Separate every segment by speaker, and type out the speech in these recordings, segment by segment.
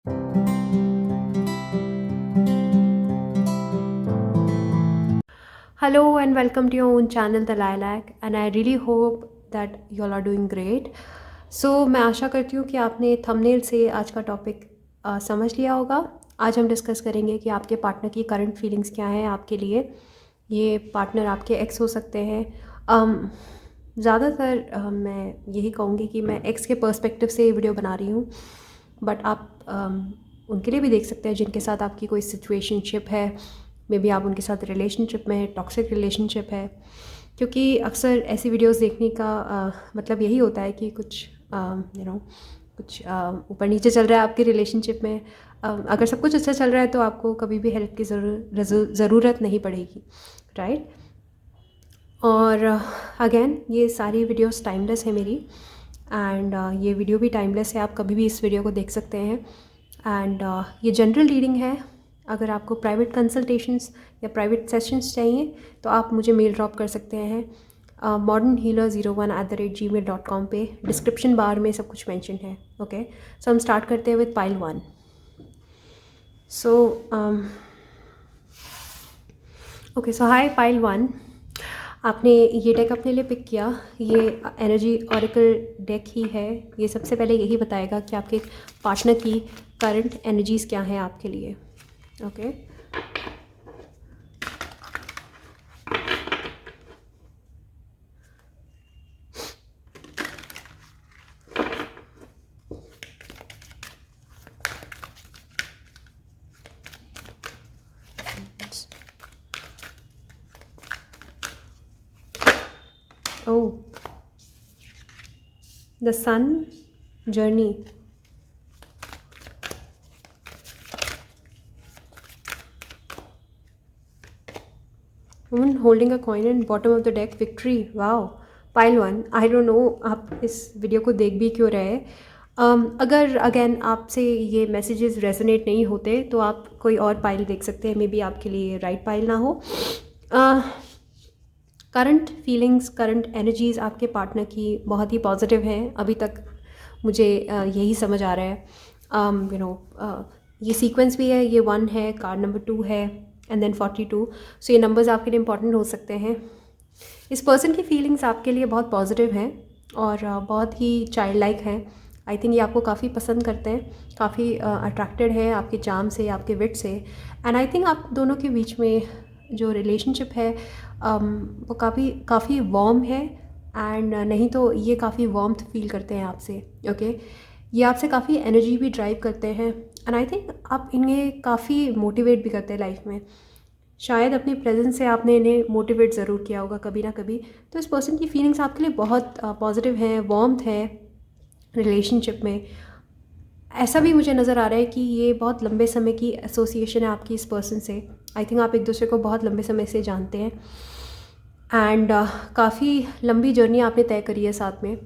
Speaker 1: Hello and welcome to your own channel The Lilac and I really hope that you all are doing great. मैं आशा करती हूँ कि आपने thumbnail से आज का टॉपिक समझ लिया होगा। आज हम डिस्कस करेंगे कि आपके पार्टनर की करंट फीलिंग्स क्या हैं आपके लिए। ये पार्टनर आपके एक्स हो सकते हैं। ज़्यादातर मैं यही कहूँगी कि मैं एक्स के पर्सपेक्टिव से ये वीडियो बना रही हूँ, बट आप उनके लिए भी देख सकते हैं जिनके साथ आपकी कोई सिचुएशनशिप है। मे बी आप उनके साथ रिलेशनशिप में है, टॉक्सिक रिलेशनशिप है, क्योंकि अक्सर ऐसी वीडियोस देखने का मतलब यही होता है कि कुछ कुछ ऊपर नीचे चल रहा है आपके रिलेशनशिप में। अगर सब कुछ अच्छा चल रहा है तो आपको कभी भी हेल्प की ज़रूरत नहीं पड़ेगी, राइट। और अगेन ये सारी वीडियोस टाइमलेस है मेरी, एंड ये वीडियो भी टाइमलेस है। आप कभी भी इस वीडियो को देख सकते हैं। एंड ये जनरल रीडिंग है। अगर आपको प्राइवेट कंसल्टेशंस या प्राइवेट सेशंस चाहिए तो आप मुझे मेल ड्रॉप कर सकते हैं modernhealer01@gmail.com पे। डिस्क्रिप्शन बार में सब कुछ मेंशन है। ओके, सो हम स्टार्ट करते हैं with pile 1। So hi pile 1, आपने ये डेक अपने लिए पिक किया। ये एनर्जी ऑरेकल डेक ही है। ये सबसे पहले यही बताएगा कि आपके पार्टनर की करंट एनर्जीज़ क्या हैं आपके लिए। Okay, oh, the sun journey, woman holding a coin and bottom of the deck victory. Wow, pile 1, I don't know आप इस वीडियो को देख भी क्यों रहे। अगर अगेन आपसे ये मैसेजेस रेजोनेट नहीं होते तो आप कोई और पाइल देख सकते हैं। मे बी आपके लिए राइट पाइल ना हो। करंट फीलिंग्स, करंट एनर्जीज़ आपके पार्टनर की बहुत ही पॉजिटिव हैं अभी तक। मुझे यही समझ आ रहा है। ये सीक्वेंस भी है, ये 1 है, कार्ड नंबर 2 है एंड देन 42। सो ये नंबर्स आपके लिए इंपॉर्टेंट हो सकते हैं। इस पर्सन की फीलिंग्स आपके लिए बहुत पॉजिटिव हैं और बहुत ही चाइल्ड लाइक हैं। आई थिंक ये आपको काफ़ी पसंद करते हैं, काफ़ी अट्रैक्टेड है आपके चार्म से, आपके विट से। एंड आई थिंक आप दोनों के बीच में जो रिलेशनशिप है वो काफ़ी वार्म है। एंड नहीं तो ये काफ़ी वार्मथ फील करते हैं आपसे। ओके, ये आपसे काफ़ी एनर्जी भी ड्राइव करते हैं एंड आई थिंक आप इन्हें काफ़ी मोटिवेट भी करते हैं लाइफ में। शायद अपनी प्रेजेंस से आपने इन्हें मोटिवेट ज़रूर किया होगा कभी ना कभी। तो इस पर्सन की फीलिंग्स आपके लिए बहुत पॉजिटिव हैं, वार्मथ है रिलेशनशिप में। ऐसा भी मुझे नज़र आ रहा है कि ये बहुत लंबे समय की एसोसिएशन है आपकी इस पर्सन से। आई थिंक आप एक दूसरे को बहुत लंबे समय से जानते हैं एंड काफ़ी लंबी जर्नी आपने तय करी है साथ में।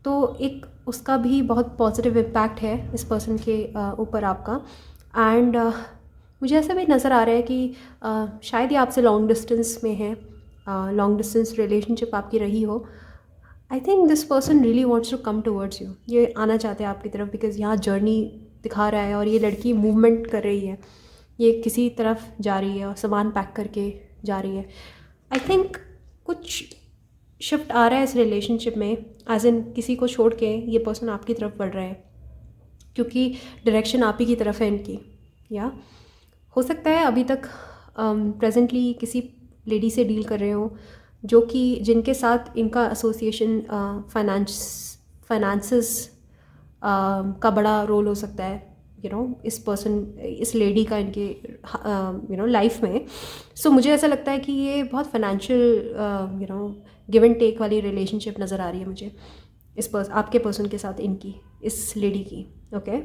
Speaker 1: तो एक उसका भी बहुत पॉजिटिव इम्पैक्ट है इस पर्सन के ऊपर आपका। एंड मुझे ऐसा भी नज़र आ रहा है कि शायद ये आपसे लॉन्ग डिस्टेंस में है, लॉन्ग डिस्टेंस रिलेशनशिप आपकी रही हो। I think this person really wants to come towards you. ये आना चाहते हैं आपकी तरफ बिकॉज यहाँ जर्नी दिखा रहा है और ये लड़की मूवमेंट कर रही है। ये किसी तरफ जा रही है और सामान पैक करके जा रही है। आई थिंक कुछ शिफ्ट आ रहा है इस रिलेशनशिप में, एज इन किसी को छोड़ के ये पर्सन आपकी तरफ बढ़ रहा है क्योंकि डायरेक्शन आप ही की तरफ है इनकी। या हो सकता है अभी तक प्रेजेंटली किसी लेडी से डील कर रहे हो जो कि जिनके साथ इनका एसोसिएशन फाइनेंसेस का बड़ा रोल हो सकता है। इस पर्सन, इस लेडी का इनके लाइफ में। सो मुझे ऐसा लगता है कि ये बहुत फाइनेंशियल गिव एंड टेक वाली रिलेशनशिप नज़र आ रही है मुझे आपके पर्सन के साथ इनकी, इस लेडी की। ओके,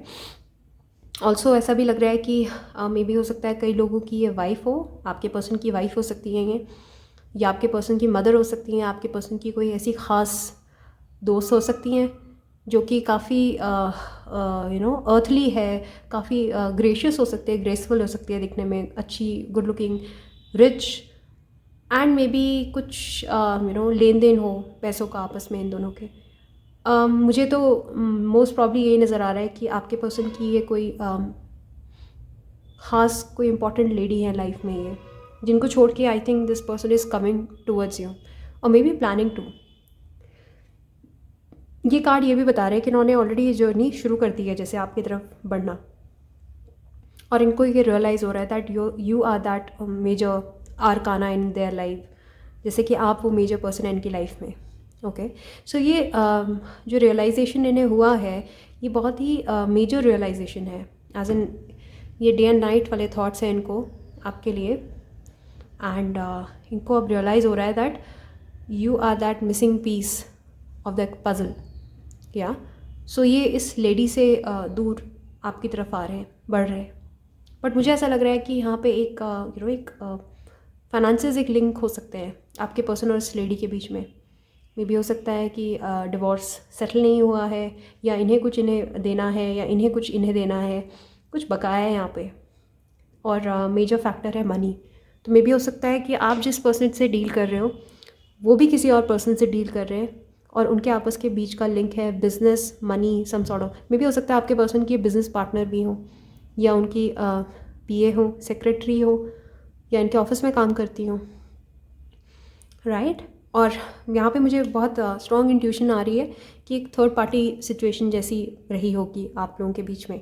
Speaker 1: ऑल्सो ऐसा भी लग रहा है कि मे बी हो सकता है कई लोगों की ये वाइफ हो, आपके पर्सन की वाइफ हो सकती है ये, या आपके पर्सन की मदर हो सकती हैं, आपके पर्सन की कोई ऐसी ख़ास दोस्त हो सकती हैं जो कि काफ़ी अर्थली है, काफ़ी ग्रेशियस हो सकती है, ग्रेसफुल हो सकती है, दिखने में अच्छी, good looking, rich and may be कुछ लेन देन हो पैसों का आपस में इन दोनों के। मुझे तो मोस्ट प्रॉब्ली यही नज़र आ रहा है कि आपके पर्सन की ये कोई ख़ास कोई इंपॉर्टेंट लेडी है लाइफ में, ये जिनको छोड़ के आई think this person is coming towards you और मे बी प्लानिंग टू। ये कार्ड ये भी बता रहे हैं कि इन्होंने ऑलरेडी ये जर्नी शुरू कर दी है जैसे आपकी तरफ बढ़ना, और इनको ये रियलाइज़ हो रहा है that you are that major arcana in their life, जैसे कि आप वो मेजर पर्सन है इनकी लाइफ में। ओके, सो ये जो रियलाइजेशन इन्हें हुआ है ये बहुत ही मेजर रियलाइजेशन है, एज इन ये डे एंड नाइट वाले थॉट्स हैं इनको आपके लिए। एंड इनको अब रियलाइज़ हो रहा है that you are that missing piece of the puzzle. या सो ये इस लेडी से दूर आपकी तरफ आ रहे हैं, बढ़ रहे हैं। बट मुझे ऐसा लग रहा है कि यहाँ पे एक एक फाइनेंसेस एक लिंक हो सकते हैं आपके पर्सन और इस लेडी के बीच में। मे बी हो सकता है कि डिवोर्स सेटल नहीं हुआ है, या इन्हें कुछ इन्हें देना है, या इन्हें कुछ इन्हें देना है, कुछ बकाया है यहाँ पे। और मेजर फैक्टर है मनी। तो मे बी हो सकता है कि आप जिस पर्सन से डील कर रहे हो वो भी किसी और पर्सन से डील कर रहे हैं, और उनके आपस के बीच का लिंक है business, money, some sort of. Maybe हो सकता है आपके पर्सन की बिजनेस पार्टनर भी हो, या उनकी पीए हो, सेक्रेटरी हो, या इनके ऑफिस में काम करती हो, राइट। और यहाँ पे मुझे बहुत स्ट्रॉन्ग इंट्यूशन आ रही है कि एक थर्ड पार्टी सिचुएशन जैसी रही होगी आप लोगों के बीच में,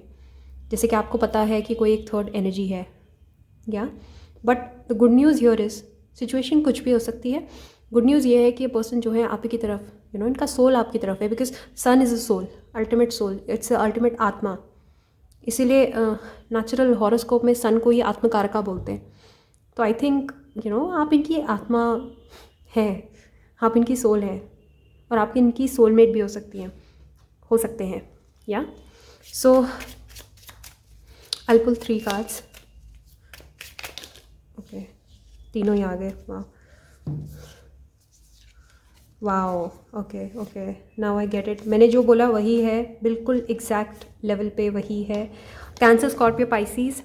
Speaker 1: जैसे कि आपको पता है कि कोई एक थर्ड एनर्जी है। या but the good news here is situation कुछ भी हो सकती है। गुड न्यूज़ ये है कि ये पर्सन जो है आपकी तरफ इनका सोल आपकी तरफ है, because sun is a soul, ultimate soul, it's ultimate आत्मा। इसीलिए नेचुरल हॉरोस्कोप में सन को ही आत्मकारका बोलते हैं। तो आई थिंक आप इनकी आत्मा है, आप इनकी सोल है, और आपकी इनकी सोलमेट भी हो सकते हैं। या सो आई पुल 3 कार्ड्स। ओके, तीनों ही आ गए। Wow, okay, now I get it. मैंने जो बोला वही है, बिल्कुल एग्जैक्ट लेवल पे वही है। Cancer, Scorpio, Pisces,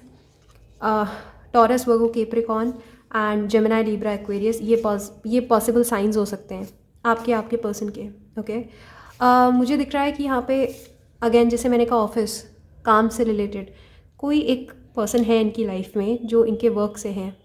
Speaker 1: taurus, Virgo, Capricorn and Gemini, Libra, Aquarius, ये पॉसिबल साइंस हो सकते हैं आपके पर्सन के। ओके, मुझे दिख रहा है कि यहाँ पे अगेन जैसे मैंने कहा ऑफिस, काम से रिलेटेड कोई एक पर्सन है इनकी लाइफ में जो इनके वर्क से हैं,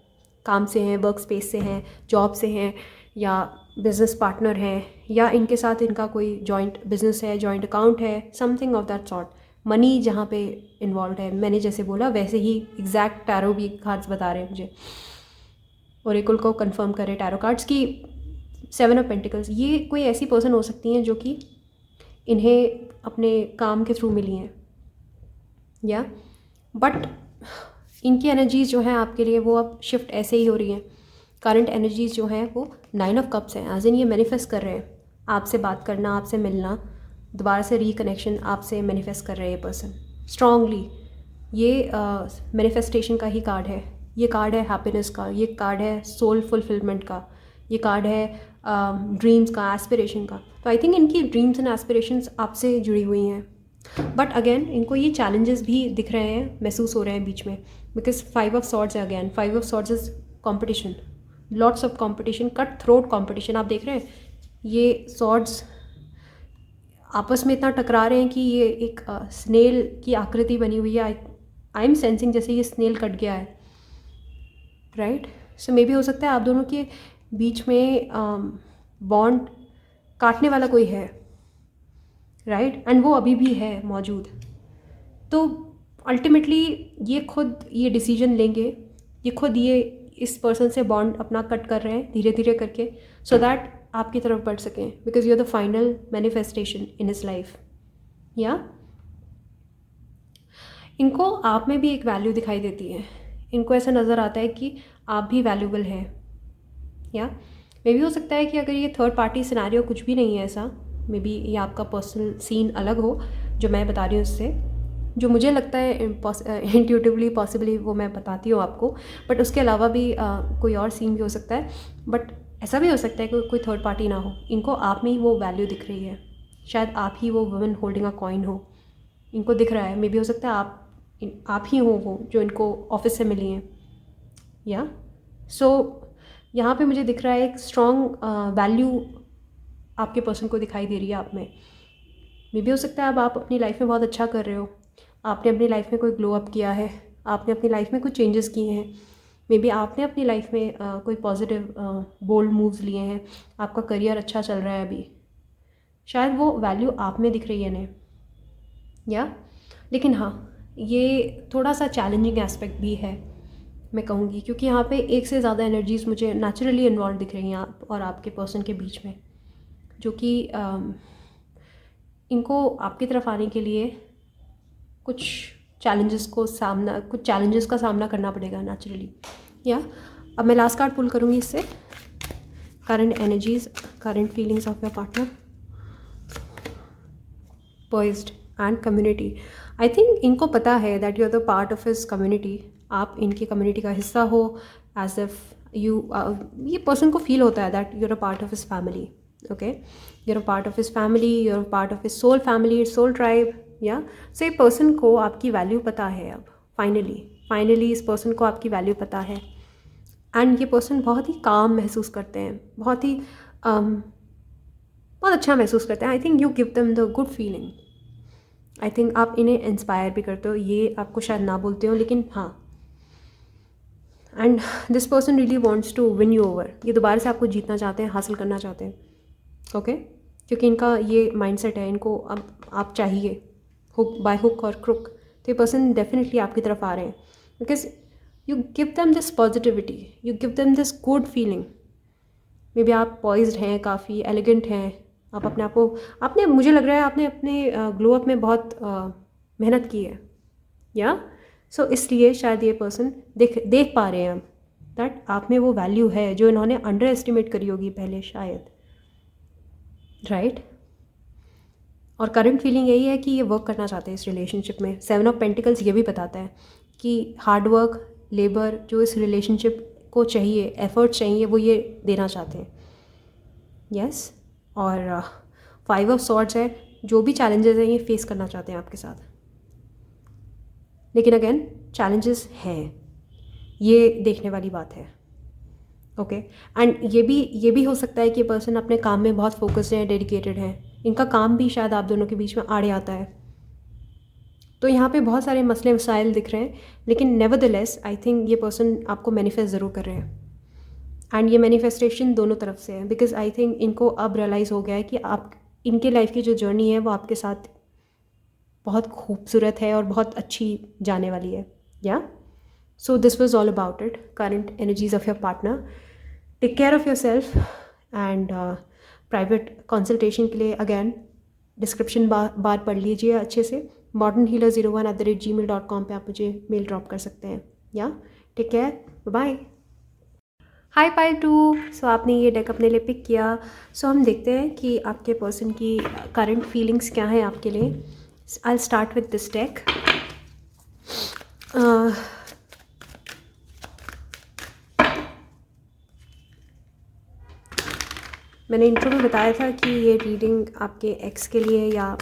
Speaker 1: काम से हैं, वर्क स्पेस से हैं, जॉब से हैं, या बिजनेस पार्टनर हैं, या इनके साथ इनका कोई जॉइंट बिजनेस है, जॉइंट अकाउंट है, something of that sort. Money जहाँ पे इन्वॉल्व है, मैंने जैसे बोला वैसे ही एग्जैक्ट टैरो भी कार्ड्स बता रहे हैं मुझे, ओरेकल को कंफर्म करे टैरो कार्ड्स की 7 ऑफ पेंटिकल्स। ये कोई ऐसी पर्सन हो सकती हैं जो कि इन्हें अपने काम के थ्रू मिली हैं, या बट इनकी एनर्जीज़ जो हैं आपके लिए वो अब शिफ्ट ऐसे ही हो रही हैं। करंट एनर्जीज़ जो हैं वो 9 ऑफ कप्स हैं, एज इन ये मैनिफेस्ट कर रहे हैं आपसे बात करना, आपसे मिलना, दोबारा से रिकनेक्शन आपसे मैनिफेस्ट कर रहे हैं ये पर्सन स्ट्रांगली। ये मैनिफेस्टेशन का ही कार्ड है, ये कार्ड है हैप्पीनेस का, ये कार्ड है सोल फुलफिलमेंट का, ये कार्ड है ड्रीम्स का, एस्पिरेशन का। तो आई थिंक इनकी ड्रीम्स एंड एस्पिरेशंस आपसे जुड़ी हुई हैं, बट अगेन इनको ये चैलेंजेस भी दिख रहे हैं, महसूस हो रहे हैं बीच में, बिकॉज 5 ऑफ सॉर्ड्स है। Again 5 of swords is competition, lots of competition, cut throat competition. आप देख रहे हैं ये सॉर्ड्स आपस में इतना टकरा रहे हैं कि ये एक स्नेल की आकृति बनी हुई है। आई एम सेंसिंग जैसे ये स्नेल कट गया है, राइट। सो मे बी हो सकता है आप दोनों के बीच में बॉन्ड काटने वाला कोई है, राइट, एंड वो अभी भी है मौजूद। तो अल्टीमेटली ये खुद ये डिसीजन लेंगे, ये खुद ये इस पर्सन से बॉन्ड अपना कट कर रहे हैं धीरे धीरे करके, सो दैट आपकी तरफ बढ़ सकें, because you are the final manifestation in his life. या इनको आप में भी एक वैल्यू दिखाई देती है, इनको ऐसा नज़र आता है कि आप भी वैल्यूबल हैं। या मे बी हो सकता है कि अगर ये थर्ड पार्टी सिनेरियो कुछ भी नहीं है ऐसा, मे बी ये आपका पर्सनल सीन अलग हो जो मैं बता रही हूँ उससे, जो मुझे लगता है इंट्यूटिवली पॉसिबली वो मैं बताती हूँ आपको, बट उसके अलावा भी कोई और सीन भी हो सकता है। बट ऐसा भी हो सकता है कि कोई थर्ड पार्टी ना हो, इनको आप में ही वो वैल्यू दिख रही है, शायद आप ही वो वुमेन होल्डिंग अ कॉइन हो, इनको दिख रहा है। मे बी हो सकता है आप ही हो वो जो इनको ऑफिस से मिली हैं। या सो यहाँ पे मुझे दिख रहा है एक स्ट्रॉन्ग वैल्यू आपके पर्सन को दिखाई दे रही है आप में, मे भी हो सकता है अब आप अपनी लाइफ में बहुत अच्छा कर रहे हो, आपने अपनी लाइफ में कोई ग्लो अप किया है, आपने अपनी लाइफ में कुछ चेंजेस किए हैं, मे बी आपने अपनी लाइफ में कोई पॉजिटिव बोल्ड मूव्स लिए हैं, आपका करियर अच्छा चल रहा है अभी, शायद वो वैल्यू आप में दिख रही है ने या। लेकिन हाँ, ये थोड़ा सा चैलेंजिंग एस्पेक्ट भी है मैं कहूँगी, क्योंकि यहाँ पे एक से ज़्यादा एनर्जीज़ मुझे नेचुरली इन्वॉल्व दिख रही हैं आप और आपके पर्सन के बीच में, जो कि इनको आपकी तरफ आने के लिए कुछ चैलेंजेस का सामना करना पड़ेगा नेचुरली या। अब मैं लास्ट कार्ड पुल करूँगी इससे, current energies, current feelings of your partner, poised and community. I think इनको पता है that you are the part of his community, आप इनकी कम्युनिटी का हिस्सा हो, एज इफ यू, ये पर्सन को फील होता है that you are a part of his family, okay, you are a part of his family, you are a part of his soul family, soul tribe या। So ये person को आपकी value पता है अब, फाइनली इस पर्सन को आपकी वैल्यू पता है। एंड ये पर्सन बहुत ही काम महसूस करते हैं, बहुत अच्छा महसूस करते हैं। I think you give them the good feeling, I think आप इन्हें इंस्पायर भी करते हो, ये आपको शायद ना बोलते हो लेकिन हाँ। And this person really wants to win you over, ये दोबारा से आपको जीतना चाहते हैं, हासिल करना चाहते हैं, ओके क्योंकि इनका ये माइंडसेट है, इनको अब आप चाहिए बाय हुक और क्रुक। तो ये पर्सन डेफिनेटली आपकी तरफ आ रहे हैं because you give them this positivity, you give them this good feeling. May be आप पॉइज्ड हैं, काफ़ी एलिगेंट हैं, आप अपने आप को, आपने, मुझे लग रहा है आपने अपने ग्लो अप में बहुत मेहनत की है या। सो इसलिए शायद ये पर्सन देख पा रहे हैं हम दैट आप में वो वैल्यू है जो इन्होंने अंडर एस्टिमेट करी होगी पहले शायद, राइट। और करंट फीलिंग यही है कि ये वर्क करना चाहते हैं इस रिलेशनशिप में। 7 ऑफ पेंटिकल्स ये भी बताता है कि हार्ड वर्क, लेबर जो इस रिलेशनशिप को चाहिए, एफर्ट चाहिए, वो ये देना चाहते हैं, यस। और 5 ऑफ सॉर्ड्स है, जो भी चैलेंजेस हैं ये फेस करना चाहते हैं आपके साथ, लेकिन अगेन चैलेंजेस हैं, ये देखने वाली बात है, ओके। एंड ये भी हो सकता है कि पर्सन अपने काम में बहुत फोकस्ड है, डेडिकेटेड है, इनका काम भी शायद आप दोनों के बीच में आड़े आता है। तो यहाँ पे बहुत सारे मसले मसाइल दिख रहे हैं, लेकिन नेवरदलेस आई थिंक ये पर्सन आपको मैनिफेस्ट ज़रूर कर रहे हैं। एंड ये मैनिफेस्टेशन दोनों तरफ से है बिकॉज आई थिंक इनको अब रियलाइज़ हो गया है कि आप, इनके लाइफ की जो जर्नी है वो आपके साथ बहुत खूबसूरत है और बहुत अच्छी जाने वाली है या। So this was all about it, current energies of your partner. Take care of yourself and private consultation के लिए अगेन डिस्क्रिप्शन बार पढ़ लीजिए अच्छे से। modernhealer01@gmail.com पे आप मुझे मेल ड्रॉप कर सकते हैं या। Take care, bye. हाई पाई टू। सो आपने ये डेक अपने लिए पिक किया, सो हम देखते हैं कि आपके पर्सन की करंट फीलिंग्स क्या हैं आपके लिए। I will start with this deck. मैंने इंट्रो में बताया था कि ये रीडिंग आपके एक्स के लिए या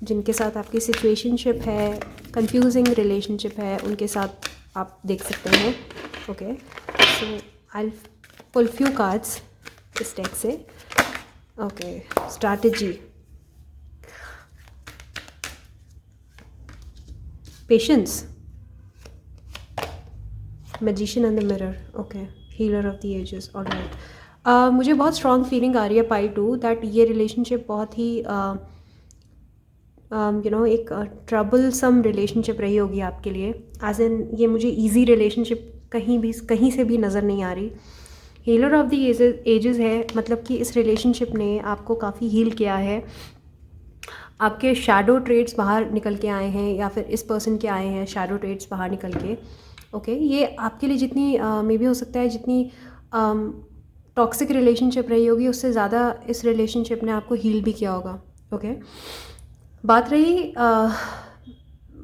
Speaker 1: जिनके साथ आपकी सिचुएशनशिप है, कंफ्यूजिंग रिलेशनशिप है, उनके साथ आप देख सकते हैं, okay. So I pull few cards इस डेक से, okay. Strategy, patience, magician and the mirror, okay. Healer of the ages, alright. मुझे बहुत स्ट्रॉन्ग फीलिंग आ रही है पाई टू दैट ये रिलेशनशिप बहुत ही एक ट्रबलसम रिलेशनशिप रही होगी आपके लिए, एज इन ये मुझे ईजी रिलेशनशिप कहीं से भी नज़र नहीं आ रही। हीलर ऑफ द एजेस है, मतलब कि इस रिलेशनशिप ने आपको काफ़ी हील किया है, आपके शैडो ट्रेड्स बाहर निकल के आए हैं या फिर इस पर्सन के आए हैं शैडो ट्रेड्स बाहर निकल के, ओके। ये आपके लिए जितनी मे भी हो सकता है जितनी टॉक्सिक रिलेशनशिप रही होगी उससे ज़्यादा इस रिलेशनशिप ने आपको हील भी किया होगा, ओके। बात रही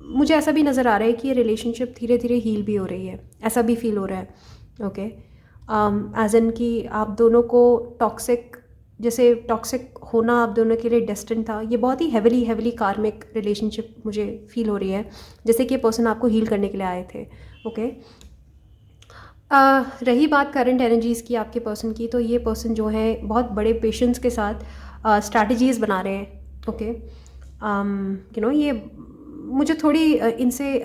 Speaker 1: मुझे ऐसा भी नज़र आ रहा है कि ये रिलेशनशिप धीरे धीरे हील भी हो रही है, ऐसा भी फील हो रहा है, ओके। एज इन कि आप दोनों को टॉक्सिक होना आप दोनों के लिए डेस्टिन था। ये बहुत ही हेवली कार्मिक रिलेशनशिप मुझे फील हो रही है, जैसे कि पर्सन आपको हील करने के लिए आए थे, ओके। रही बात करंट एनर्जीज़ की आपके पर्सन की, तो ये पर्सन जो है बहुत बड़े पेशेंस के साथ स्ट्रैटेजीज़ बना रहे हैं, ओके। ये मुझे थोड़ी इनसे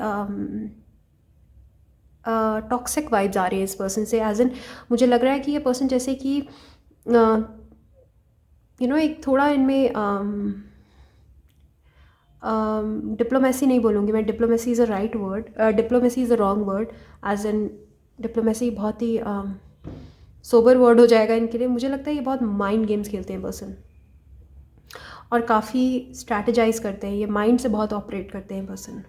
Speaker 1: टॉक्सिक वाइब्स आ रही है इस पर्सन से, एज इन मुझे लग रहा है कि ये पर्सन जैसे कि एक थोड़ा इनमें डिप्लोमेसी नहीं बोलूँगी मैं, diplomacy is a right word, diplomacy is a wrong word, as in diplomacy बहुत ही सोबर वर्ड हो जाएगा इनके लिए। मुझे लगता है ये बहुत माइंड गेम्स खेलते हैं पर्सन, और काफ़ी स्ट्रैटेजाइज करते हैं, ये माइंड से बहुत ऑपरेट करते हैं पर्सन।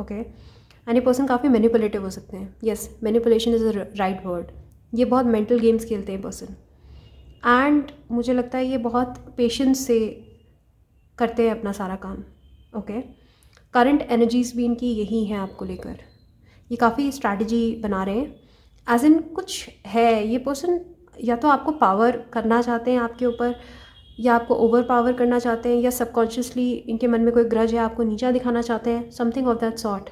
Speaker 1: ओके, एंड ये पर्सन काफ़ी मैनिपुलेटिव हो सकते हैं। Yes, manipulation is a right word. ये बहुत मेंटल गेम्स खेलते हैं पर्सन, एंड मुझे लगता है ये बहुत पेशेंस से करते हैं अपना सारा काम। ओके, करंट एनर्जीज भी इनकी यही हैं आपको लेकर, ये काफ़ी स्ट्रैटेजी बना रहे हैं, एज इन कुछ है ये पर्सन या तो आपको पावर करना चाहते हैं आपके ऊपर, या आपको ओवर पावर करना चाहते हैं, या सबकॉन्शियसली इनके मन में कोई ग्रज है, आपको नीचा दिखाना चाहते हैं, समथिंग ऑफ दैट सॉर्ट।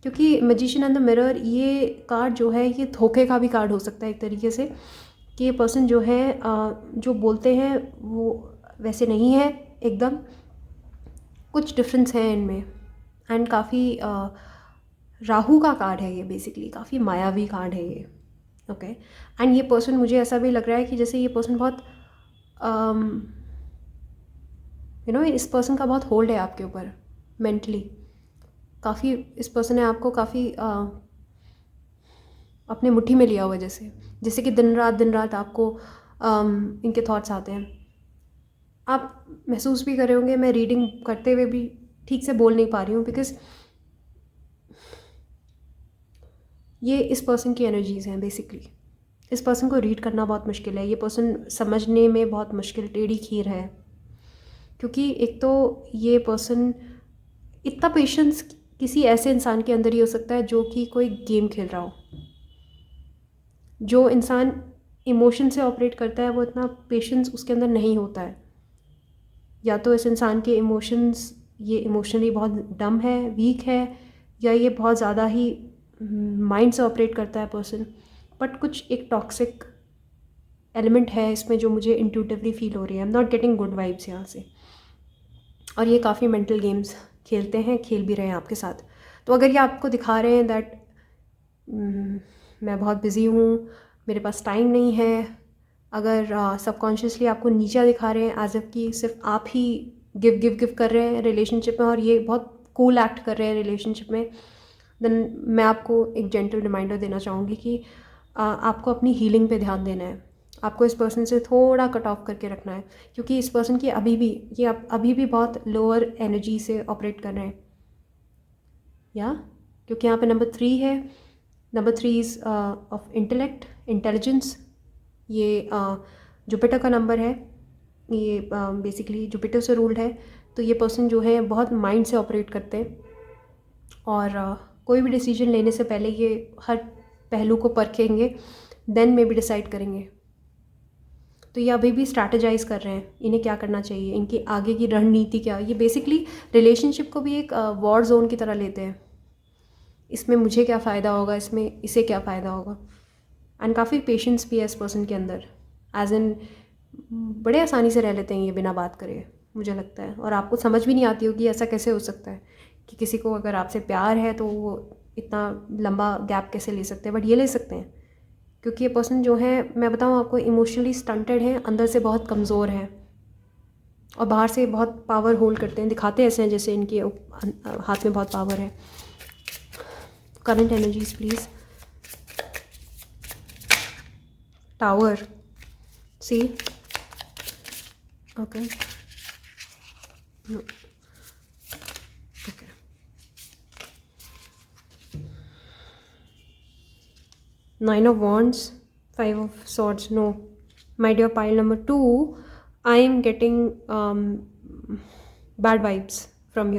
Speaker 1: क्योंकि मैजिशियन एंड द मिरर ये कार्ड जो है ये धोखे का भी कार्ड हो सकता है एक तरीके से, कि ये पर्सन जो है जो बोलते हैं वो वैसे नहीं है एकदम, कुछ डिफरेंस है इनमें। एंड काफ़ी राहु का कार्ड है ये, बेसिकली काफ़ी मायावी कार्ड है ये। ओके, एंड ये पर्सन मुझे ऐसा भी लग रहा है कि जैसे ये पर्सन बहुत इस पर्सन का बहुत होल्ड है आपके ऊपर मेंटली। काफ़ी इस पर्सन ने आपको काफ़ी अपने मुट्ठी में लिया हुआ है, जैसे कि दिन रात आपको इनके थॉट्स आते हैं। आप महसूस भी कर रहे होंगे, मैं रीडिंग करते हुए भी ठीक से बोल नहीं पा रही हूँ, बिकॉज ये इस पर्सन की एनर्जीज़ हैं बेसिकली। इस पर्सन को रीड करना बहुत मुश्किल है, ये पर्सन समझने में बहुत मुश्किल, टेढ़ी खीर है। क्योंकि एक तो ये पर्सन, इतना पेशेंस किसी ऐसे इंसान के अंदर ही हो सकता है जो कि कोई गेम खेल रहा हो। जो इंसान इमोशन से ऑपरेट करता है वो इतना पेशेंस उसके अंदर नहीं होता है। या तो इस इंसान के इमोशंस, ये इमोशनली बहुत डम है, वीक है, या ये बहुत ज़्यादा ही माइंड से ऑपरेट करता है पर्सन। बट कुछ एक टॉक्सिक एलिमेंट है इसमें जो मुझे इंट्यूटिवली फील हो रही है। I am not getting good vibes यहाँ से। और ये काफ़ी मेंटल गेम्स खेलते हैं, खेल भी रहे हैं आपके साथ। तो अगर ये आपको दिखा रहे हैं दैट मैं बहुत बिज़ी हूँ, मेरे पास टाइम नहीं है, अगर सबकॉन्शियसली आपको नीचा दिखा रहे हैं, एज इफ कि सिर्फ आप ही गिव कर रहे हैं रिलेशनशिप में, और ये बहुत कूल एक्ट कर रहे हैं रिलेशनशिप में, देन मैं आपको एक जेंटल रिमाइंडर देना चाहूँगी कि आपको अपनी हीलिंग पे ध्यान देना है। आपको इस पर्सन से थोड़ा कट ऑफ करके रखना है, क्योंकि इस पर्सन की अभी भी बहुत लोअर एनर्जी से ऑपरेट कर रहे हैं। या क्योंकि यहाँ पे नंबर 3 है। Number 3 is of intellect, intelligence. ये जुपिटर का नंबर है, ये बेसिकली जुपिटर से रूल्ड है। तो ये पर्सन जो है बहुत माइंड से ऑपरेट करते हैं, और कोई भी डिसीजन लेने से पहले ये हर पहलू को परखेंगे, देन में भी डिसाइड करेंगे। तो ये अभी भी स्ट्रैटेजाइज कर रहे हैं इन्हें क्या करना चाहिए, इनकी आगे की रणनीति क्या। ये बेसिकली रिलेशनशिप को भी एक वॉर जोन की तरह लेते हैं, इसमें मुझे क्या फ़ायदा होगा, इसमें इसे क्या फ़ायदा होगा। एंड काफ़ी पेशेंस भी है इस पर्सन के अंदर, एज इन बड़े आसानी से रह लेते हैं ये बिना बात करे, मुझे लगता है। और आपको समझ भी नहीं आती होगी ऐसा कैसे हो सकता है कि किसी को अगर आपसे प्यार है तो वो इतना लंबा गैप कैसे ले सकते हैं, बट ये ले सकते हैं। क्योंकि ये पर्सन जो है, मैं बताऊँ आपको, इमोशनली स्टंटेड है, अंदर से बहुत कमज़ोर है, और बाहर से बहुत पावर होल्ड करते हैं, दिखाते ऐसे हैं जैसे इनके हाथ में बहुत पावर है। Current energies please. Tower, see, okay, okay, Nine of Wands, Five of Swords. No, my dear pile number 2, I am getting bad vibes from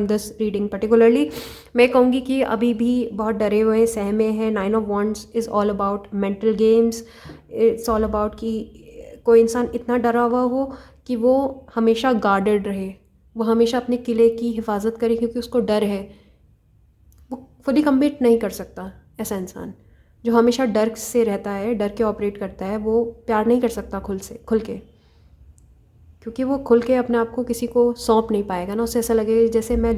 Speaker 1: this reading particularly. मैं कहूँगी कि अभी भी बहुत डरे हुए हैं, सहमे हैं। Nine of Wands is all about mental games. It's all about कि कोई इंसान इतना डरा हुआ हो कि वो हमेशा गार्डेड रहे, वो हमेशा अपने किले की हिफाजत करे, क्योंकि उसको डर है। वो फुली कमिट नहीं कर सकता। ऐसा इंसान जो हमेशा डर से रहता है, डर के ऑपरेट करता है, वो प्यार नहीं कर सकता खुल के, क्योंकि वो खुल के अपने आप को किसी को सौंप नहीं पाएगा ना, उसे ऐसा लगेगा जैसे मैं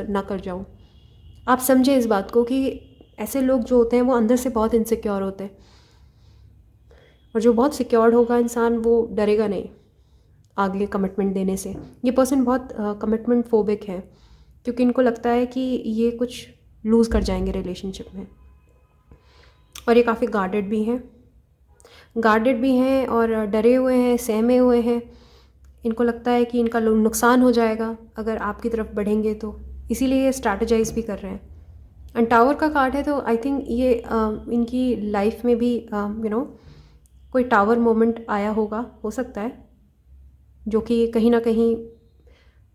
Speaker 1: ना कर जाऊँ। आप समझे इस बात को कि ऐसे लोग जो होते हैं वो अंदर से बहुत इनसिक्योर होते हैं, और जो बहुत सिक्योर्ड होगा इंसान वो डरेगा नहीं आगे कमिटमेंट देने से। ये पर्सन बहुत कमिटमेंट फोबिक है, क्योंकि इनको लगता है कि ये कुछ लूज़ कर जाएंगे रिलेशनशिप में। और ये काफ़ी गार्डेड भी हैं और डरे हुए हैं, सहमे हुए हैं। इनको लगता है कि इनका नुकसान हो जाएगा अगर आपकी तरफ बढ़ेंगे, तो इसीलिए ये स्ट्रैटेजाइज भी कर रहे हैं। एंड टावर का कार्ड है, तो आई थिंक ये इनकी लाइफ में भी कोई टावर मोमेंट आया होगा, हो सकता है, जो कि कहीं ना कहीं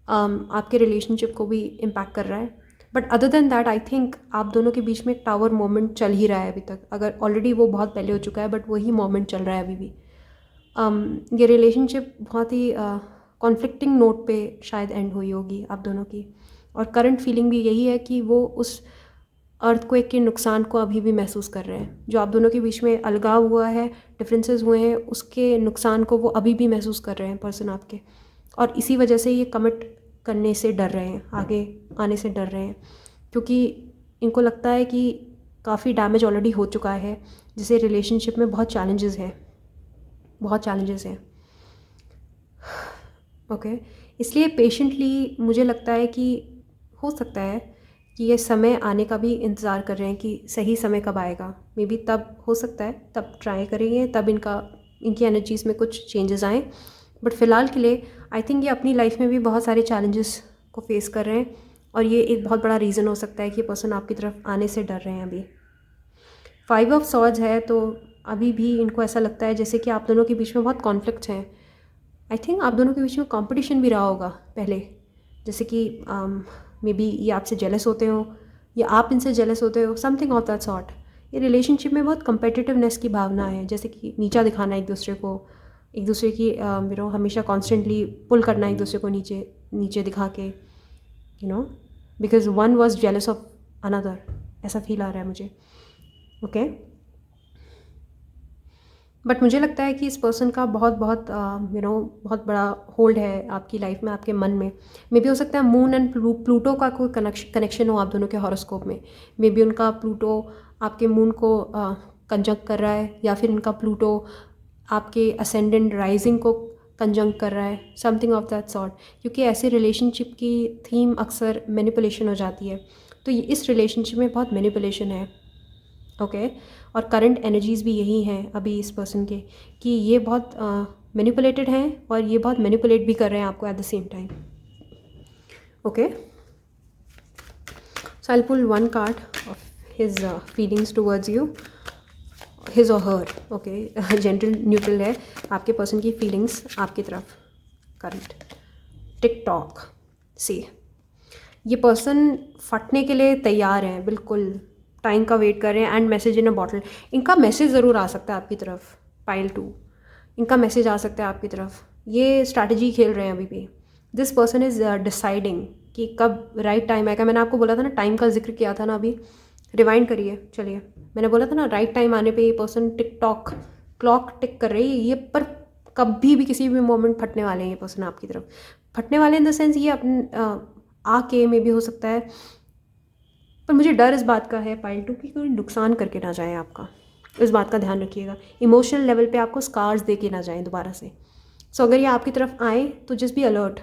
Speaker 1: आपके रिलेशनशिप को भी इम्पैक्ट कर रहा है। But other than that I think आप दोनों के बीच में एक टावर मोमेंट चल ही रहा है अभी तक। अगर ऑलरेडी वो बहुत पहले हो चुका है, बट वही मोमेंट चल रहा है अभी भी। ये रिलेशनशिप बहुत ही कॉन्फ्लिक्टिंग नोट पे शायद एंड हुई होगी आप दोनों की। और करंट फीलिंग भी यही है कि वो उस अर्थक्वेक के नुकसान को अभी भी महसूस कर रहे हैं। जो आप दोनों के बीच में अलगाव हुआ है, डिफरेंसेस हुए हैं, उसके नुकसान को वो अभी भी महसूस कर रहे हैं पर्सन आपके। और इसी वजह से ये कमिट करने से डर रहे हैं, आगे आने से डर रहे हैं, क्योंकि इनको लगता है कि काफ़ी डैमेज ऑलरेडी हो चुका है, जिसे रिलेशनशिप में बहुत चैलेंजेस हैं। ओके, इसलिए पेशेंटली मुझे लगता है कि हो सकता है कि ये समय आने का भी इंतज़ार कर रहे हैं कि सही समय कब आएगा। मे बी तब हो सकता है, तब ट्राई करेंगे, तब इनकी एनर्जीज़ में कुछ चेंजेस आएँ। बट फ़िलहाल के लिए आई थिंक ये अपनी लाइफ में भी बहुत सारे चैलेंजेस को फेस कर रहे हैं, और ये एक बहुत बड़ा रीज़न हो सकता है कि ये पर्सन आपकी तरफ आने से डर रहे हैं अभी। 5 ऑफ सॉर्ड्स है, तो अभी भी इनको ऐसा लगता है जैसे कि आप दोनों के बीच में बहुत कॉन्फ्लिक्ट्स हैं। आई थिंक आप दोनों के बीच में कंपटीशन भी रहा होगा पहले, जैसे कि मे बी ये आपसे जेलस होते हो या आप इनसे जेलस होते हो, समथिंग ऑफ दैट सॉर्ट। ये रिलेशनशिप में बहुत कंपेटिटिवनेस की भावना है, जैसे कि नीचा दिखाना एक दूसरे को, एक दूसरे की हमेशा कॉन्स्टेंटली पुल करना एक दूसरे को नीचे दिखा के, because one was jealous of another, ऐसा फील आ रहा है मुझे। ओके, बट मुझे लगता है कि इस पर्सन का बहुत बहुत बड़ा होल्ड है आपकी लाइफ में, आपके मन में। मे बी हो सकता है मून एंड प्लूटो का कोई कनेक्शन हो आप दोनों के हॉरोस्कोप में। मे बी उनका प्लूटो आपके मून को कंजंक्ट कर रहा है, या फिर उनका प्लूटो आपके असेंडेंट राइजिंग को कंजंक्ट कर रहा है, समथिंग ऑफ दैट सॉर्ट। क्योंकि ऐसे रिलेशनशिप की थीम अक्सर मैनिपुलेशन हो जाती है, तो इस रिलेशनशिप में बहुत मैनिपुलेशन है। ओके, और करंट एनर्जीज़ भी यही हैं अभी इस पर्सन के, कि ये बहुत मैनिपुलेटेड हैं और ये बहुत मैनिपुलेट भी कर रहे हैं आपको at the same time. Okay, so I will pull one card of his feelings towards you, his और हर। ओके, जेंटल न्यूट्रल है आपके पर्सन की फीलिंग्स आपकी तरफ करंट। टिकटॉक से ये पर्सन फटने के लिए तैयार हैं, बिल्कुल टाइम का वेट कर रहे हैं। And message in a bottle, इनका मैसेज ज़रूर आ सकता है आपकी तरफ। पाइल 2, इनका मैसेज आ सकता है आपकी तरफ। ये स्ट्रैटेजी खेल रहे हैं अभी भी। दिस पर्सन इज़ डिसाइडिंग कि कब राइट टाइम आएगा। मैंने आपको बोला था ना, टाइम का जिक्र किया था ना अभी, रिवाइंड करिए। चलिए, मैंने बोला था ना, राइट टाइम आने पे ये पर्सन क्लॉक टिक कर रही है ये, पर कभी भी किसी भी मोमेंट फटने वाले हैं ये पर्सन आपकी तरफ। फटने वाले इन द सेंस ये अपने आके में भी हो सकता है, पर मुझे डर इस बात का है पाइल 2 कि कोई नुकसान करके ना जाए आपका। इस बात का ध्यान रखिएगा, इमोशनल लेवल पे आपको स्कार्स दे के ना जाएं दोबारा से। सो अगर ये आपकी तरफ आए तो जस्ट बी अलर्ट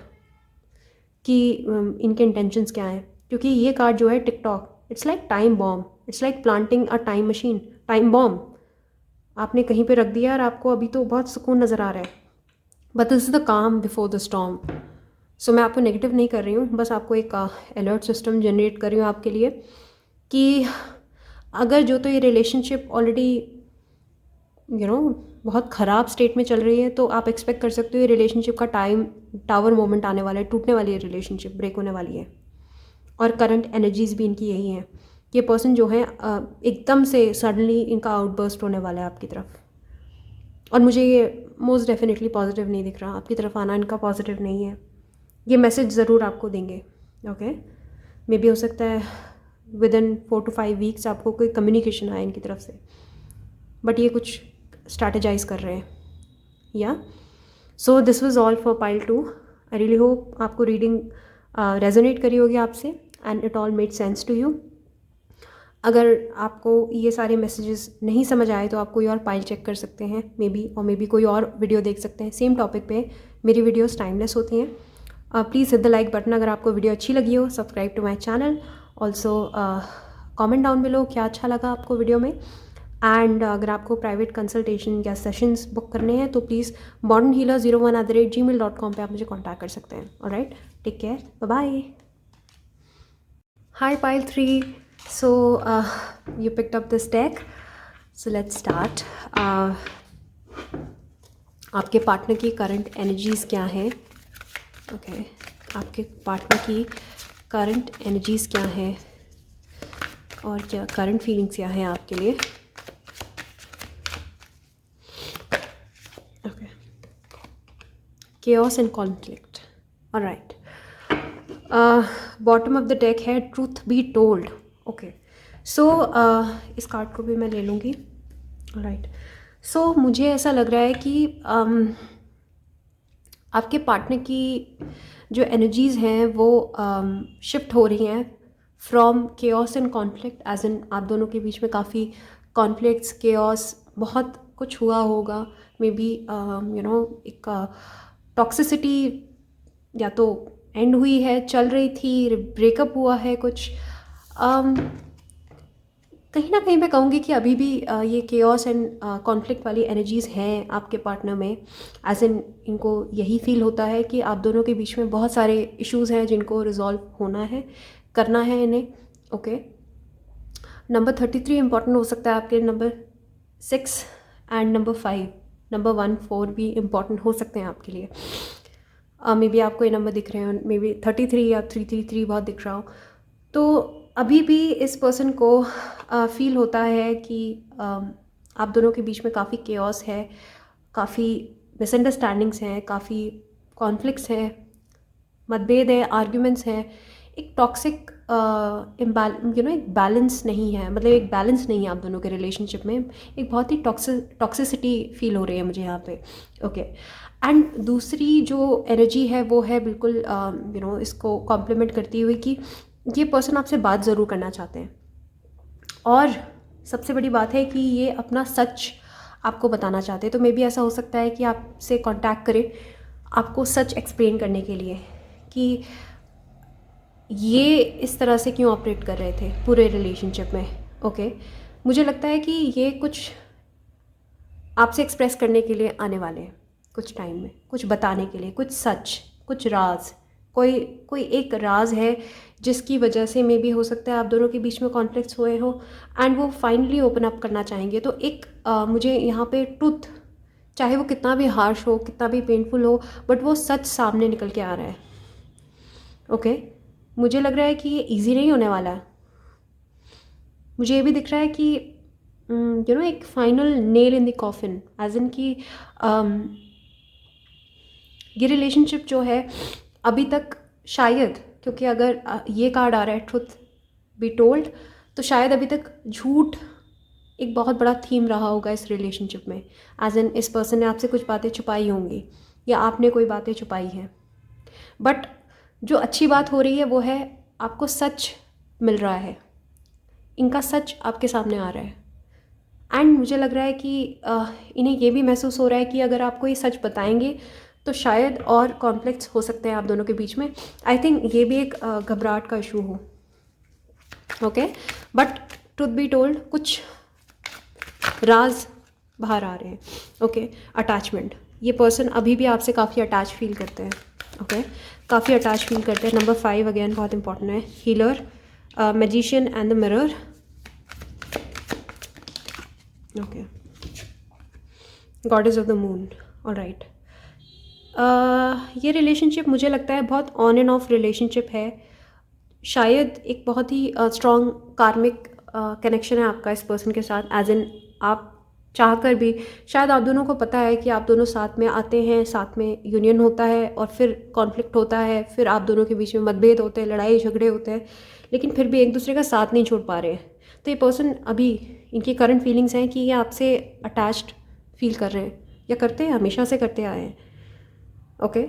Speaker 1: कि इनके इंटेंशंस क्या हैं। क्योंकि ये कार्ड जो है TikTok, it's like time bomb, it's like planting a time machine. Time bomb आपने कहीं पे रख दिया और आपको अभी तो बहुत सुकून नज़र आ रहा है, बट दिस इज़ द काम बिफोर द स्टॉर्म। सो मैं आपको नेगेटिव नहीं कर रही हूँ, बस आपको एक अलर्ट सिस्टम जनरेट कर रही हूँ आपके लिए कि अगर जो तो ये रिलेशनशिप ऑलरेडी बहुत ख़राब स्टेट में चल रही है, तो आप एक्सपेक्ट कर सकते हो ये रिलेशनशिप का टावर मोमेंट आने वाला है, टूटने वाली है रिलेशनशिप, ब्रेक होने वाली है। और करंट एनर्जीज़ भी इनकी यही हैं कि ये पर्सन जो है एकदम से सडनली इनका आउटबर्स्ट होने वाला है आपकी तरफ। और मुझे ये मोस्ट डेफिनेटली पॉजिटिव नहीं दिख रहा, आपकी तरफ आना इनका पॉजिटिव नहीं है। ये मैसेज ज़रूर आपको देंगे। ओके, मे बी हो सकता है विद इन 4 to 5 वीक्स आपको कोई कम्युनिकेशन आए इनकी तरफ से, बट ये कुछ स्ट्रैटेजाइज कर रहे हैं। या so this was all for pile 2। I really hope आपको रीडिंग रेजोनेट करी होगी आपसे and it all made sense to you. अगर आपको ये सारे मैसेजेस नहीं समझ आए तो आप कोई और पाइल चेक कर सकते हैं मे बी कोई और वीडियो देख सकते हैं सेम टॉपिक पे। मेरी वीडियोस टाइमलेस होती हैं। Please hit the like button अगर आपको वीडियो अच्छी लगी हो। Subscribe to my channel. Also comment down below क्या अच्छा लगा आपको वीडियो में। एंड अगर आपको प्राइवेट कंसल्टेशन या सेशंस बुक करने हैं तो प्लीज़ modernhealer01@gmail.com पे आप मुझे कॉन्टैक्ट कर सकते हैं। Alright, take care, bye bye. Hi pile 3. So you picked up this deck. So let's start. आपके पार्टनर की करंट एनर्जीज़ क्या हैं? ओके, आपके पार्टनर की करंट एनर्जीज़ क्या हैं और क्या करंट फीलिंग्स क्या हैं आपके लिए? Okay, chaos and conflict. All right. Bottom of the deck है ट्रूथ बी टोल्ड। ओके, सो इस कार्ड को भी मैं ले लूँगी। राइट, सो मुझे ऐसा लग रहा है कि आपके पार्टनर की जो एनर्जीज़ हैं वो शिफ्ट हो रही हैं from chaos and conflict, as in आप दोनों के बीच में काफ़ी कॉन्फ्लिक्ट्स, केओस, बहुत कुछ हुआ होगा। मे बी एक टॉक्सिसिटी या तो एंड हुई है, चल रही थी, ब्रेकअप हुआ है कुछ। कहीं ना कहीं मैं कहूँगी कि अभी भी ये केओस एंड कॉन्फ्लिक्ट वाली एनर्जीज़ हैं आपके पार्टनर में। एज इन इनको यही फील होता है कि आप दोनों के बीच में बहुत सारे इश्यूज़ हैं जिनको रिजॉल्व होना है, करना है इन्हें। ओके, नंबर 33 इम्पॉर्टेंट हो सकता है आपके, नंबर 6 एंड नंबर 5, नंबर 1, 4 भी इम्पॉर्टेंट हो सकते हैं आपके लिए। मे बी आपको ये नंबर दिख रहे हो, मे बी 33 या 333 बहुत दिख रहा हो। तो अभी भी इस पर्सन को फील होता है कि आप दोनों के बीच में काफ़ी केओस है, काफ़ी मिसअंडरस्टैंडिंग्स हैं, काफ़ी कॉन्फ्लिक्ट्स हैं, मतभेद है, आर्ग्यूमेंट्स हैं, एक टॉक्सिक एक बैलेंस नहीं है, मतलब एक बैलेंस नहीं है आप दोनों के रिलेशनशिप में। एक बहुत ही टॉक्सिसिटी फील हो रही है मुझे यहाँ पे। ओके, एंड दूसरी जो एनर्जी है वो है बिल्कुल इसको कॉम्प्लीमेंट करती हुई कि ये पर्सन आपसे बात ज़रूर करना चाहते हैं और सबसे बड़ी बात है कि ये अपना सच आपको बताना चाहते हैं। तो मे बी ऐसा हो सकता है कि आपसे कांटेक्ट करें आपको सच एक्सप्लेन करने के लिए कि ये इस तरह से क्यों ऑपरेट कर रहे थे पूरे रिलेशनशिप में। ओके, मुझे लगता है कि ये कुछ आपसे एक्सप्रेस करने के लिए आने वाले हैं कुछ टाइम में, कुछ बताने के लिए, कुछ सच, कुछ राज, कोई एक राज है जिसकी वजह से मे बी हो सकता है आप दोनों के बीच में कॉन्फ्लिक्ट्स हुए हो एंड वो फाइनली ओपन अप करना चाहेंगे। तो एक मुझे यहाँ पे ट्रुथ, चाहे वो कितना भी हार्श हो, कितना भी पेनफुल हो, बट वो सच सामने निकल के आ रहा है। ओके, मुझे लग रहा है कि ये ईजी नहीं होने वाला है। मुझे ये भी दिख रहा है कि एक final nail in the coffin, as in कि ये रिलेशनशिप जो है अभी तक शायद, क्योंकि अगर ये कार्ड आ रहा है ट्रुथ बी टोल्ड, तो शायद अभी तक झूठ एक बहुत बड़ा थीम रहा होगा इस रिलेशनशिप में। एज इन इस पर्सन ने आपसे कुछ बातें छुपाई होंगी या आपने कोई बातें छुपाई हैं। बट जो अच्छी बात हो रही है वो है आपको सच मिल रहा है, इनका सच आपके सामने आ रहा है। एंड मुझे लग रहा है कि इन्हें ये भी महसूस हो रहा है कि अगर आपको ये सच बताएंगे तो शायद और कॉन्फ्लिक्ट्स हो सकते हैं आप दोनों के बीच में। आई थिंक ये भी एक घबराहट का इशू हो। Okay, but truth be told कुछ राज बाहर आ रहे हैं। ओके, अटैचमेंट, ये पर्सन अभी भी आपसे काफ़ी अटैच फील करते हैं। ओके, काफ़ी अटैच फील करते हैं। नंबर 5 अगेन बहुत इंपॉर्टेंट है, healer, magician and the mirror. Okay, goddess of the moon. Alright, ये रिलेशनशिप मुझे लगता है बहुत ऑन एंड ऑफ रिलेशनशिप है। शायद एक बहुत ही स्ट्रॉन्ग कार्मिक कनेक्शन है आपका इस पर्सन के साथ, एज इन आप चाहकर भी शायद आप दोनों को पता है कि आप दोनों साथ में आते हैं, साथ में यूनियन होता है और फिर कॉन्फ्लिक्ट होता है, फिर आप दोनों के बीच में मतभेद होते हैं, लड़ाई झगड़े होते हैं, लेकिन फिर भी एक दूसरे का साथ नहीं छोड़ पा रहे हैं। तो ये पर्सन अभी, इनकी करंट फीलिंग्स हैं कि ये आपसे अटैच्ड फील कर रहे हैं या करते हैं, हमेशा से करते आए हैं। ओके,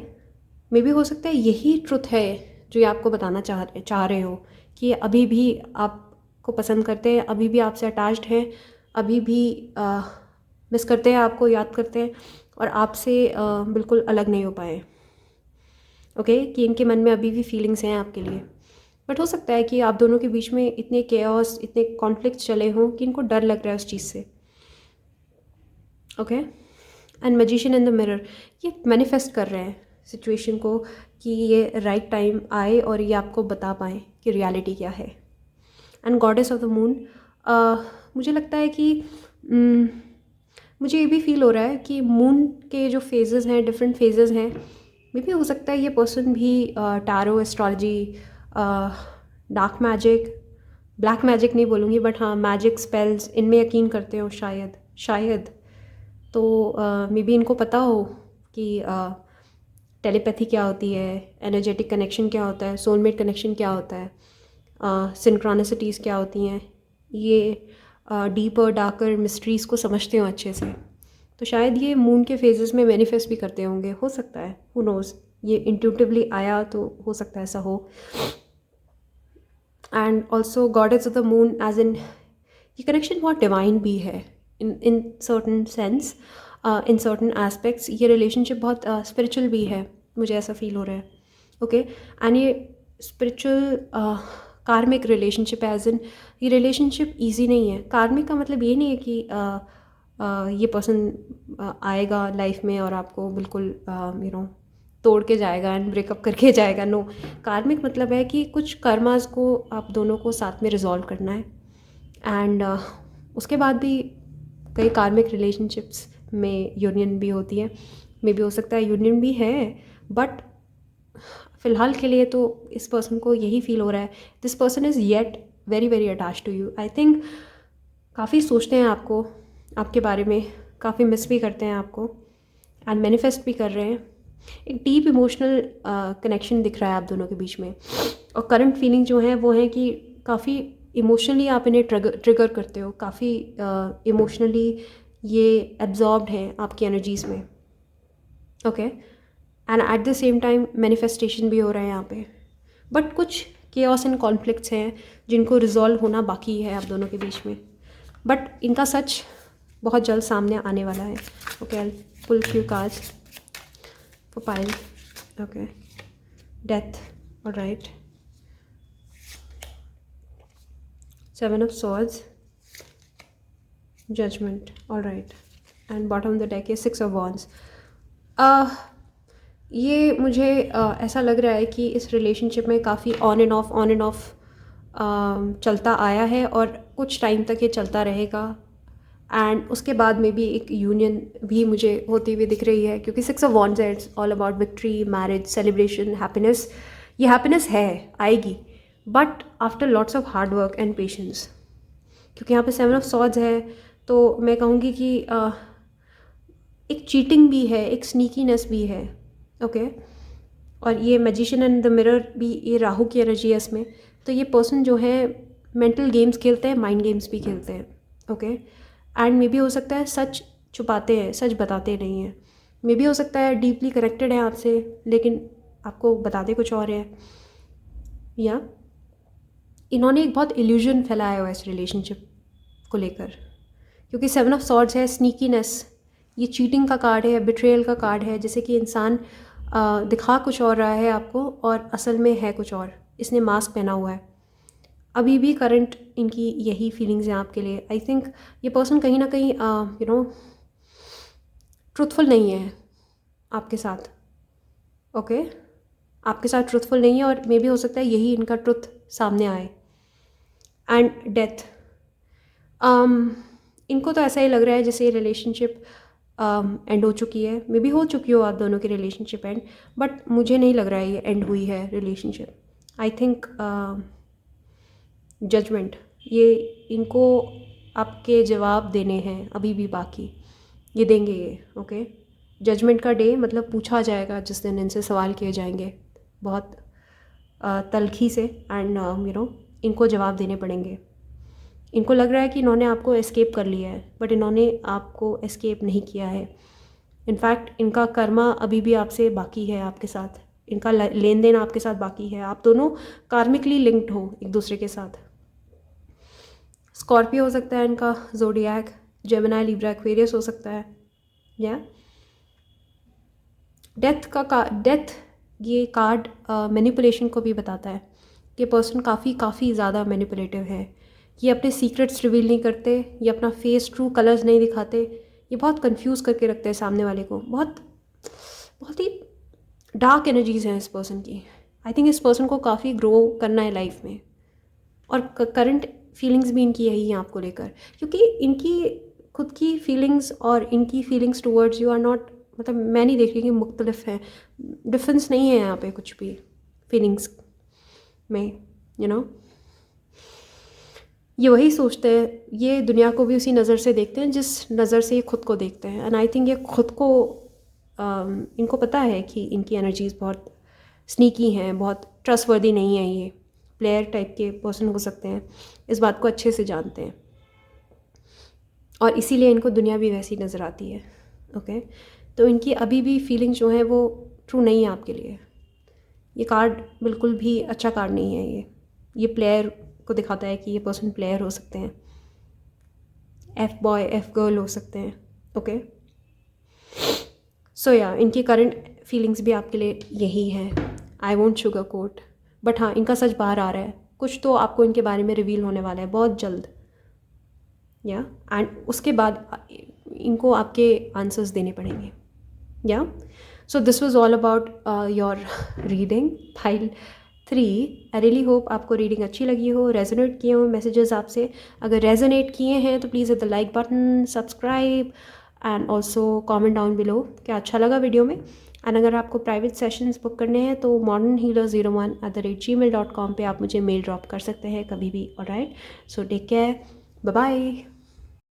Speaker 1: मे बी हो सकता है यही ट्रुथ है जो ये आपको बताना चाह रहे हो कि अभी भी आपको पसंद करते हैं, अभी भी आपसे अटैच्ड हैं, अभी भी मिस करते हैं, आपको याद करते हैं और आपसे बिल्कुल अलग नहीं हो पाए। ओके, कि इनके मन में अभी भी फीलिंग्स हैं आपके लिए। बट हो सकता है कि आप दोनों के बीच में इतने केओस, इतने कॉन्फ्लिक्ट चले हों कि इनको डर लग रहा है उस चीज़ से। Okay, and magician in the mirror, ये मैनिफेस्ट कर रहे हैं सिचुएशन को कि ये राइट टाइम आए और ये आपको बता पाएँ कि रियलिटी क्या है। And goddess of the moon, मुझे लगता है कि मुझे ये भी फील हो रहा है कि मून के जो फेजेस हैं, डिफरेंट फेजेस हैं, मे भी हो सकता है ये पर्सन भी tarot, astrology, dark magic, black magic नहीं बोलूँगी बट हाँ मैजिक स्पेल्स इनमें यकीन करते हो शायद। तो मे बी इनको पता हो कि टेलीपैथी क्या होती है, एनर्जेटिक कनेक्शन क्या होता है, सोलमेट कनेक्शन क्या होता है, सिंक्रोनिसिटीज़ क्या होती हैं, ये डीपर डार्कर मिस्ट्रीज़ को समझते हो अच्छे से। तो शायद ये मून के फेजेस में मैनिफेस्ट भी करते होंगे, हो सकता है, हु नोज़, ये इंट्यूटिवली आया तो हो सकता है ऐसा हो। And also goddess of the moon as in, ये कनेक्शन बहुत डिवाइन भी है in certain sense, in certain aspects. ये रिलेशनशिप बहुत स्पिरिचुअल भी है, मुझे ऐसा फील हो रहा है। ओके, एंड ये spiritual karmic relationship as in, ये रिलेशनशिप ईजी नहीं है। कार्मिक का मतलब ये नहीं है कि ये पर्सन आएगा लाइफ में और आपको बिल्कुल तोड़ के जाएगा एंड ब्रेकअप करके जाएगा। नो, कार्मिक मतलब है कि कुछ कर्मास को आप दोनों को साथ में रिजॉल्व करना है। एंड उसके बाद भी कई कार्मिक रिलेशनशिप्स में यूनियन भी होती है, मे भी हो सकता है यूनियन भी है, बट फ़िलहाल के लिए तो इस पर्सन को यही फील हो रहा है, this person is yet very very attach to you. I think काफ़ी सोचते हैं आपको, आपके बारे में काफ़ी मिस भी करते हैं आपको एंड मैनिफेस्ट भी कर रहे हैं। एक डीप इमोशनल कनेक्शन दिख रहा है आप दोनों के बीच में, और करंट फीलिंग जो है वो है कि काफ़ी इमोशनली आप इन्हें ट्रिगर करते हो, काफ़ी इमोशनली ये एब्जॉर्ब्ड हैं आपकी एनर्जीज़ में। Okay, and eight the same time manifestation भी हो रहा है यहाँ पे, बट कुछ केओस एंड कॉन्फ्लिक्ट्स हैं जिनको रिजॉल्व होना बाकी है आप दोनों के बीच में, बट इनका सच बहुत जल्द सामने आने वाला है। Okay, I pull few cards for pile. Okay, death, alright, seven of swords, judgement, alright, and bottom of the deck है सिक्स ऑफ वॉन्ड्स। ये मुझे ऐसा लग रहा है कि इस रिलेशनशिप में काफ़ी ऑन एंड ऑफ चलता आया है और कुछ टाइम तक ये चलता रहेगा, एंड उसके बाद में भी एक यूनियन भी मुझे होती हुई दिख रही है, क्योंकि सिक्स ऑफ वॉन्ड्स है, it's all about victory, marriage, celebration, happiness. ये हैप्पीनेस है, आएगी, but after lots of hard work and patience. क्योंकि यहाँ पे सेवन ऑफ सॉर्ड्स है, तो मैं कहूँगी कि एक चीटिंग भी है, एक स्नीकीनेस भी है। ओके, और ये मैजिशियन एंड द मिरर भी, ये राहु की एनर्जी है इसमें। तो ये पर्सन जो है मेंटल गेम्स खेलते हैं, माइंड गेम्स भी खेलते हैं। ओके, एंड मे भी हो सकता है सच छुपाते हैं, सच बताते नहीं हैं। मे भी हो सकता है डीपली कनेक्टेड है आपसे, लेकिन आपको बताते कुछ और है, या इन्होंने एक बहुत इल्यूजन फैलाया हुआ है इस रिलेशनशिप को लेकर, क्योंकि सेवन ऑफ सॉर्ड्स है, स्नीकीनेस, ये चीटिंग का कार्ड है, बिट्रेयल का कार्ड है, जैसे कि इंसान दिखा कुछ और रहा है आपको और असल में है कुछ और, इसने मास्क पहना हुआ है। अभी भी करंट इनकी यही फीलिंग्स हैं आपके लिए। आई थिंक ये पर्सन कहीं ना कहीं ट्रुथफुल नहीं है आपके साथ। ओके, आपके साथ ट्रुथफुल नहीं है, और मे भी हो सकता है यही इनका ट्रुथ सामने आए। एंड डेथ, इनको तो ऐसा ही लग रहा है जैसे ये रिलेशनशिप एंड हो चुकी है। मे बी हो चुकी हो आप दोनों की रिलेशनशिप एंड, बट मुझे नहीं लग रहा है ये एंड हुई है रिलेशनशिप। आई थिंक जजमेंट, ये इनको आपके जवाब देने हैं अभी भी बाकी, ये देंगे ये। ओके, जजमेंट का डे मतलब पूछा जाएगा जिस दिन इनसे सवाल किए जाएंगे बहुत तल्खी से, एंड इनको जवाब देने पड़ेंगे। इनको लग रहा है कि इन्होंने आपको एस्केप कर लिया है, बट इन्होंने आपको एस्केप नहीं किया है, इनफैक्ट इनका कर्मा अभी भी आपसे बाकी है, आपके साथ इनका लेन देन आपके साथ बाकी है। आप दोनों कार्मिकली लिंक्ड हो एक दूसरे के साथ। स्कॉर्पियो हो सकता है इनका ज़ोडिएक, जेमिनी, लिब्रा, एक्वेरियस हो सकता है। या डेथ ये कार्ड मैनिपुलेशन को भी बताता है कि पर्सन काफ़ी ज़्यादा मैनिपुलेटिव है। ये अपने सीक्रेट्स रिवील नहीं करते, ये अपना फेस ट्रू कलर्स नहीं दिखाते, ये बहुत कंफ्यूज करके रखते हैं सामने वाले को। बहुत ही डार्क एनर्जीज हैं इस पर्सन की। आई थिंक इस पर्सन को काफ़ी ग्रो करना है लाइफ में, और करंट फीलिंग्स भी इनकी यही हैं आपको लेकर, क्योंकि इनकी खुद की फीलिंग्स और इनकी feelings towards you are not, मतलब मैं नहीं देख रही कि मुख्तलिफ है, डिफरेंस नहीं है यहाँ पे कुछ भी फीलिंग्स में, यू नो। ये वही सोचते हैं, ये दुनिया को भी उसी नज़र से देखते हैं जिस नज़र से ये खुद को देखते हैं। एंड आई थिंक ये खुद को इनको पता है कि इनकी एनर्जीज बहुत स्नीकी हैं, बहुत ट्रस्टवर्दी नहीं है। ये प्लेयर टाइप के पर्सन हो सकते हैं, इस बात को अच्छे से जानते हैं, और इसीलिए इनको दुनिया भी वैसी नज़र आती है। ओके तो इनकी अभी भी फीलिंग्स जो हैं वो ट्रू नहीं है आपके लिए। ये कार्ड बिल्कुल भी अच्छा कार्ड नहीं है। ये प्लेयर को दिखाता है कि ये पर्सन प्लेयर हो सकते हैं, एफ बॉय एफ गर्ल हो सकते हैं। ओके सो या इनकी करंट फीलिंग्स भी आपके लिए यही है। I won't sugar coat, but हाँ इनका सच बाहर आ रहा है, कुछ तो आपको इनके बारे में रिवील होने वाला है बहुत जल्द। या एंड उसके बाद इनको आपके आंसर्स देने पड़ेंगे। या so this was all about your reading pile 3। I really hope आपको रीडिंग अच्छी लगी हो, रेजोनेट किए हो मैसेजेस आपसे। अगर रेजोनेट किए हैं तो please hit the like button, subscribe and also comment down below क्या अच्छा लगा वीडियो में। एंड अगर आपको प्राइवेट सेशंस बुक करने हैं तो modernhealer01@gmail.com पे आप मुझे मेल ड्रॉप कर सकते हैं कभी भी। Alright so take care, bye bye.